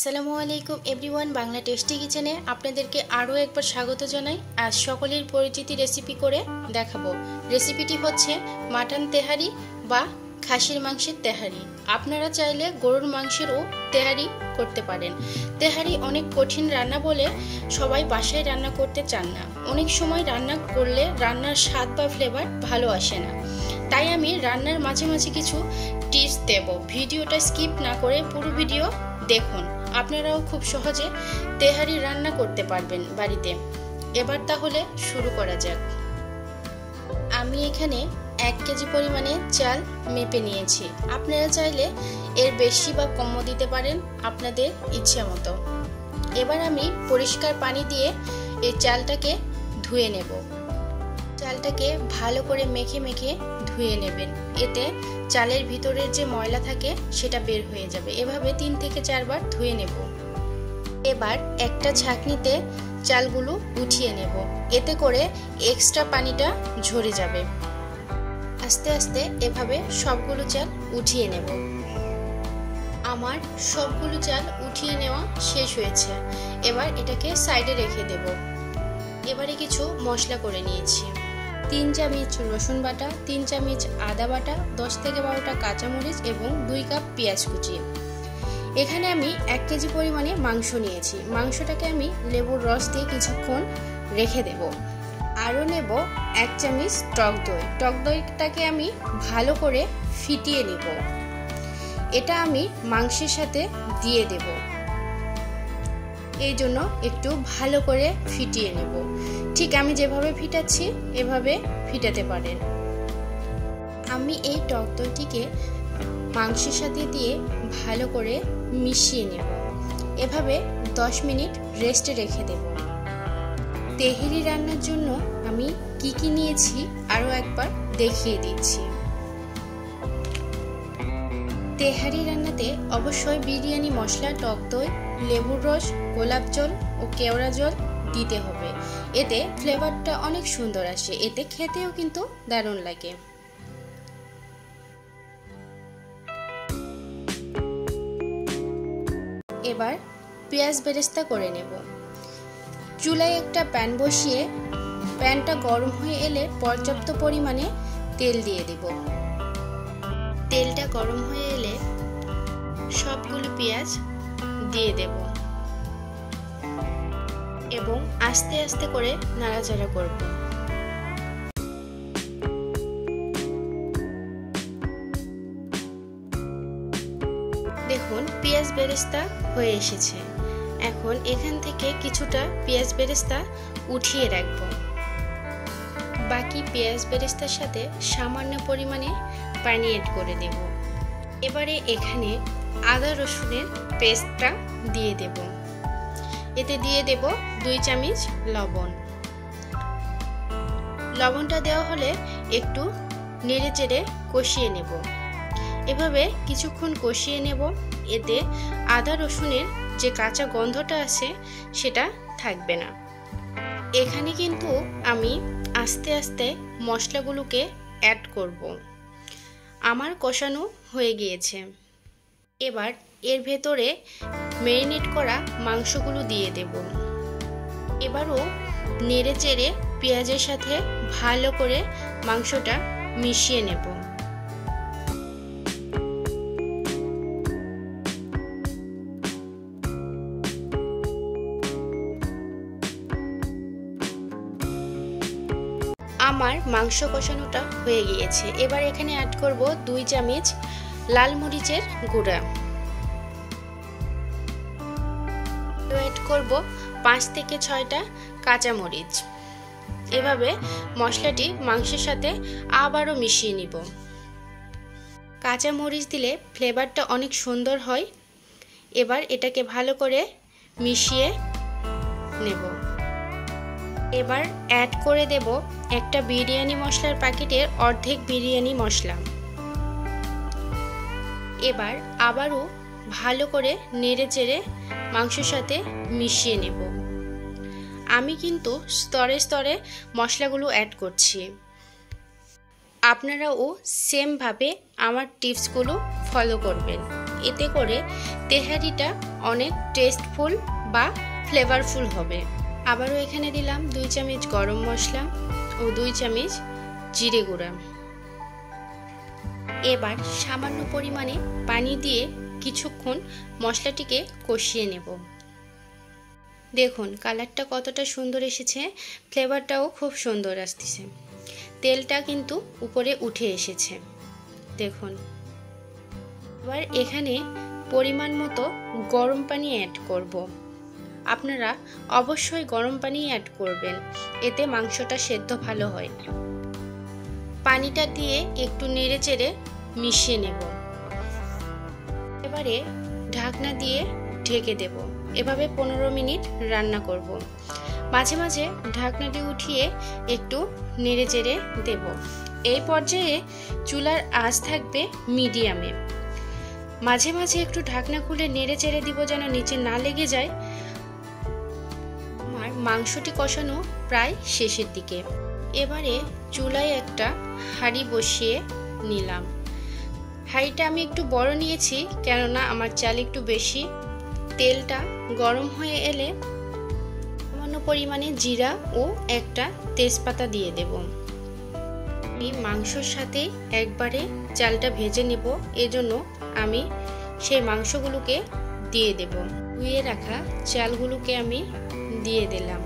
আসসালামু আলাইকুম everyone, Bangla tasty কিচেনে আপনাদেরকে আরও একবার স্বাগত জানাই। আজ সকলের পরিচিতি রেসিপি করে দেখাবো। রেসিপিটি হচ্ছে মাটন তেহারি বা খাসির মাংসের তেহারি। আপনারা চাইলে গরুর মাংসেরও তেহারি করতে পারেন। তেহারি অনেক কঠিন রান্না বলে সবাই বাসায় রান্না করতে চান না। অনেক সময় রান্না করলে রান্নার স্বাদ বা ফ্লেভার ভালো আসে না। তাই আমি রান্নার মাঝে মাঝে কিছু টিপস দেব। ভিডিওটা স্কিপ না করে পুরো ভিডিও দেখুন। আপনারাও খুব সহজে তেহারি রান্না করতে পারবেন বাড়িতে। এবার তাহলে শুরু করা যাক। আমি এখানে 1 কেজি পরিমাণে চাল মেপে নিয়েছি। আপনারা চাইলে এর বেশি বা কমও দিতে পারেন আপনাদের ইচ্ছা মতো। এবার আমি পরিষ্কার পানি দিয়ে এই চালটাকে ধুয়ে নেব। চালটাকে ভালো করে মেখে মেখে ধুয়ে নেবেন। এতে চালের ভিতরের যে ময়লা থাকে সেটা বের হয়ে যাবে। এভাবে 3 থেকে 4 বার ধুয়ে নেব। এবার একটা ছাঁকনিতে চালগুলো উঠিয়ে নেব। এতে করে এক্সট্রা পানিটা ঝরে যাবে। আস্তে আস্তে এভাবে সবগুলো চাল উঠিয়ে নেব। আমার সবগুলো চাল উঠিয়ে নেওয়া শেষ হয়েছে। এবার এটাকে সাইডে রেখে দেব। এবারে কিছু মশলা করে নিয়েছি। 3 চামচ রসুন বাটা, 3 চামচ আদা বাটা, 10 থেকে 12টা কাঁচামরিচ এবং 2 কাপ পেঁয়াজ কুচি। এখানে আমি 1 কেজি পরিমাণে মাংস নিয়েছি। মাংসটাকে আমি লেবুর রস দিয়ে কিছুক্ষণ রেখে দেব। আরও নেব 1 চামচ টক দই। টক দইটাকে আমি ভালো করে ফিটিয়ে নেব। এটা আমি মাংসের সাথে দিয়ে দেব। এই জন্য একটু ভালো করে ফিটিয়ে নেব। ঠিক আমি যেভাবে ফিটাচ্ছি এভাবে ফিটাতে পারেন। আমি এই টক দইটিকে মাংসের সাথে দিয়ে ভালো করে মিশিয়ে নেব। এভাবে 10 মিনিট রেস্টে রেখে দেব। তেহারি রান্নার জন্য আমি কি নিয়েছি আরও একবার দেখিয়ে দিচ্ছি। তেহারি রান্নাতে অবশ্যই বিরিয়ানি মশলা, টক দই, লেবুর রস, গোলাপ জল ও কেওড়া জল দিতে হবে। এতে ফ্লেভারটা অনেক সুন্দর আসে। এতে খেতেও কিন্তু দারুণ লাগে। এবার পেঁয়াজ বেরেস্তা করে নেব। চুলায় একটা প্যান বসিয়ে প্যানটা গরম হয়ে এলে পর্যাপ্ত পরিমাণে তেল দিয়ে দেব। তেলটা গরম হয়ে এলে সবগুলো পেঁয়াজ দিয়ে দেব এবং আস্তে আস্তে করে নাড়াচাড়া করব। দেখুন পেঁয়াজ বেরেস্তা হয়ে এসেছে। এখন এখান থেকে কিছুটা পেঁয়াজ বেরেস্তা উঠিয়ে রাখব। বাকি পেঁয়াজ বেরেস্তার সাথে সামান্য পরিমাণে পানি এড করে দেব। এবারে এখানে আদা রসুনের পেস্টটা দিয়ে দেব। এতে দিয়ে দেব 2 চামচ লবণ। লবণটা দেওয়া হলে একটু নেড়ে চেড়ে কষিয়ে নেব। এভাবে কিছুক্ষণ কষিয়ে নেব। এতে আদা রসুনের যে কাঁচা গন্ধটা আছে সেটা থাকবে না। এখানে কিন্তু আমি আস্তে আস্তে মশলাগুলোকে অ্যাড করব। আমার কষানো হয়ে গিয়েছে। এবার এর ভেতরে ম্যারিনেট করা মাংসগুলো দিয়ে দেব। এবারও নেড়ে চেড়ে পেঁয়াজের সাথে ভালো করে মাংসটা মিশিয়ে নেব। আমার মাংস কষানোটা হয়ে গিয়েছে। এবার এখানে অ্যাড করব 2 চামচ লাল মরিচের গুঁড়া। অ্যাড করব 5 থেকে 6টা কাঁচামরিচ। এভাবে মশলাটি মাংসের সাথে আবারও মিশিয়ে নিব। কাঁচামরিচ দিলে ফ্লেভারটা অনেক সুন্দর হয়। এবার এটাকে ভালো করে মিশিয়ে নেব। এবার অ্যাড করে দেব একটা বিরিয়ানি মশলার প্যাকেটের অর্ধেক বিরিয়ানি মশলা। এবার আবারও ভালো করে নেড়ে চেড়ে মাংসের সাথে মিশিয়ে নেব। আমি কিন্তু স্তরে স্তরে মশলাগুলো অ্যাড করছি। আপনারাও সেমভাবে আমার টিপসগুলো ফলো করবেন। এতে করে তেহারিটা অনেক টেস্টফুল বা ফ্লেভারফুল হবে। আবারও এখানে দিলাম 2 চামচ গরম মশলা ও 2 চামচ জিরে গুঁড়া। এবার সামান্য পরিমাণে পানি দিয়ে কিছুক্ষণ মশলাটিকে কষিয়ে নেব। দেখুন কালারটা কতটা সুন্দর এসেছে, ফ্লেভারটাও খুব সুন্দর আসতেছে, তেলটা কিন্তু উপরে উঠে এসেছে দেখুন। এবার এখানে পরিমাণ মতো গরম পানি অ্যাড করব। আপনারা অবশ্যই গরম পানি অ্যাড করবেন, এতে মাংসটা সেদ্ধ ভালো হয়। পানিটা দিয়ে একটু নেড়েচেড়ে মিশিয়ে নেব। এবারে ঢাকনা দিয়ে ঢেকে দেব। এভাবে 15 মিনিট রান্না করব। মাঝে মাঝে ঢাকনাটি উঠিয়ে একটু নেড়েচেড়ে দেব। এই পর্যায়ে চুলার আঁচ থাকবে মিডিয়ামে। মাঝে মাঝে একটু ঢাকনা খুলে নেড়েচেড়ে দিব যেন নিচে না লেগে যায়। আমার মাংসটি কষানো প্রায় শেষের দিকে। এবারে চুলায় একটা হাঁড়ি বসিয়ে নিলাম। হাঁড়িটা আমি একটু বড় নিয়েছি কেননা আমার চাল একটু বেশি। তেলটা গরম হয়ে এলে সামান্য পরিমাণে জিরা ও একটা তেজপাতা দিয়ে দেব। এই মাংসর সাথে একবারে চালটা ভেজে নেব, এজন্য আমি সেই মাংসগুলোকে দিয়ে দেব। ধুয়ে রাখা চালগুলোকে আমি দিয়ে দিলাম।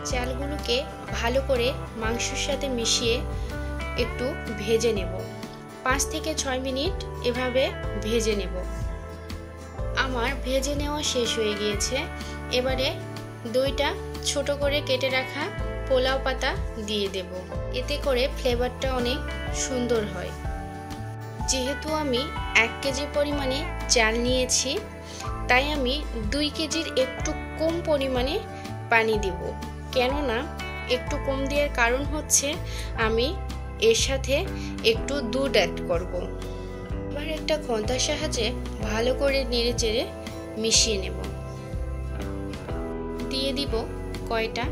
চালগুলোকে ভালো করে মাংসের সাথে মিশিয়ে একটু ভেজে নেব। 5 থেকে 6 মিনিট এভাবে ভেজে নেব। আমার ভেজে নেওয়া শেষ হয়ে গিয়েছে। এবারে 2টা ছোট করে কেটে রাখা পোলাও পাতা দিয়ে দেব। এতে করে ফ্লেভারটা অনেক সুন্দর হয়। যেহেতু আমি 1 কেজি পরিমাণে চাল নিয়েছি, তাই আমি 2 কেজির একটু কম পরিমাণে পানি দিব। কেননা একটু কম দেওয়ার কারণ হচ্ছে আমি এর সাথে একটু দুধ অ্যাড করব। এবার একটা খন্তার সাহায্যে ভালো করে নেড়েচেড়ে মিশিয়ে নেব। দিয়ে দিব কয়টা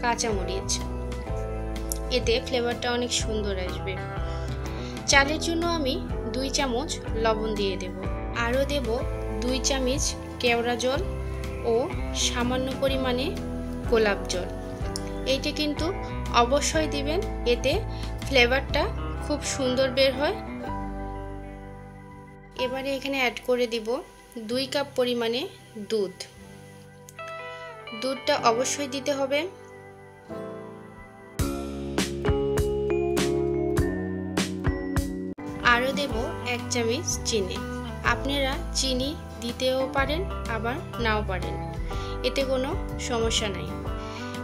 কাঁচামরিচ, এতে ফ্লেভারটা অনেক সুন্দর আসবে। চালের জন্য আমি 2 চামচ লবণ দিয়ে দেব। আরও দেব 2 চামচ কেওড়া জল ও সামান্য পরিমাণে গোলাপ জল। এইটা কিন্তু অবশ্যই দিবেন, এতে ফ্লেভারটা খুব সুন্দর বের হয়। এবারে এখানে অ্যাড করে দিব 2 কাপ পরিমাণে দুধ। দুধটা অবশ্যই দিতে হবে। আরও দেব 1 চামচ চিনি। আপনারা চিনি দিতেও পারেন আবার নাও পারেন, এতে কোনো সমস্যা নাই।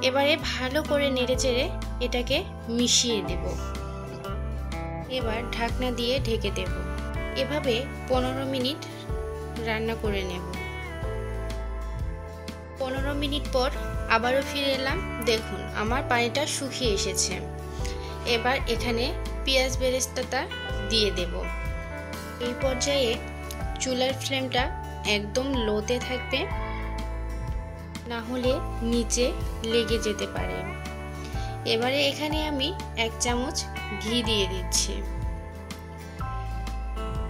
এবারে ভালো করে নেড়েচেড়ে এটাকে মিশিয়ে দেব। এবার ঢাকনা দিয়ে ঢেকে দেব। এভাবে 15 মিনিট রান্না করে নেব। 15 মিনিট পর আবারও ফিরে এলাম। দেখুন আমার পানিটা শুকিয়ে এসেছে। এবার এখানে পেঁয়াজ বেরেস্তাটা দিয়ে দেব। এই পর্যায়ে চুলার ফ্লেমটা একদম লোতে থাকবে, না হলে নিচে লেগে যেতে পারে। এবারে এখানে আমি 1 চামচ ঘি দিয়ে দিচ্ছি।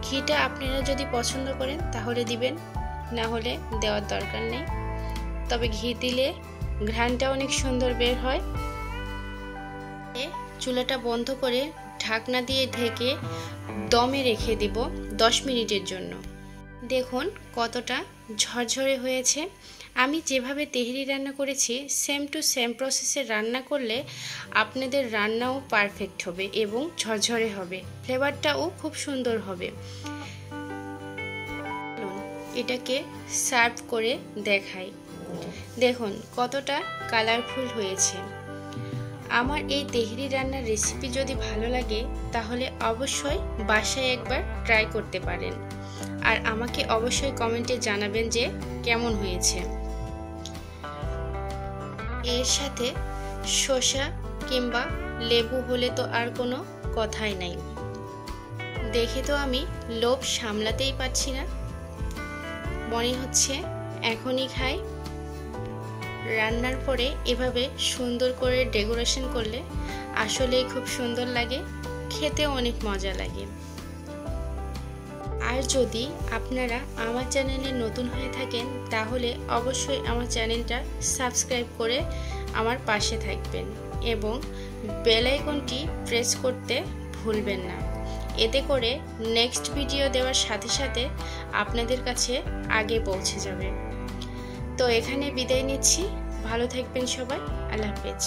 ঘিটা আপনারা যদি পছন্দ করেন তাহলে দিবেন, না হলে দেওয়ার দরকার নেই। তবে ঘি দিলে ঘ্রাণটা অনেক সুন্দর বের হয়। চুলাটা বন্ধ করে ঢাকনা দিয়ে ঢেকে দমে রেখে দিব 10 মিনিটের জন্য। দেখুন কতটা ঝরঝরে হয়েছে। আমি যেভাবে তেহারি রান্না করেছি সেম টু সেম প্রসেসে রান্না করলে আপনাদের রান্নাও পারফেক্ট হবে এবং ঝরঝরে হবে, ফ্লেভারটাও খুব সুন্দর হবে। এটাকে সার্ভ করে দেখাই। দেখুন কতটা কালারফুল হয়েছে। আমার এই তেহারি রান্নার রেসিপি যদি ভালো লাগে তাহলে অবশ্যই বাসায় একবার ট্রাই করতে পারেন, আর আমাকে অবশ্যই কমেন্টে জানাবেন যে কেমন হয়েছে। এর সাথে শসা কিংবা লেবু হলে তো আর কোনো কথাই নাই। দেখে তো আমি লোভ সামলাতেই পারছি না, মনে হচ্ছে এখনই খাই। রান্নার পরে এভাবে সুন্দর করে ডেকোরেশন করলে আসলেই খুব সুন্দর লাগে, খেতেও অনেক মজা লাগে। আর যদি আপনারা আমার চ্যানেলে নতুন হয়ে থাকেন তাহলে অবশ্যই আমার চ্যানেলটা সাবস্ক্রাইব করে আমার পাশে থাকবেন এবং বেল আইকনটি প্রেস করতে ভুলবেন না। এতে করে নেক্সট ভিডিও দেওয়ার সাথে সাথে আপনাদের কাছে আগে পৌঁছে যাবে। তো এখানে বিদায় নিচ্ছি। ভালো থাকবেন সবাই। আল্লাহ হাফেজ।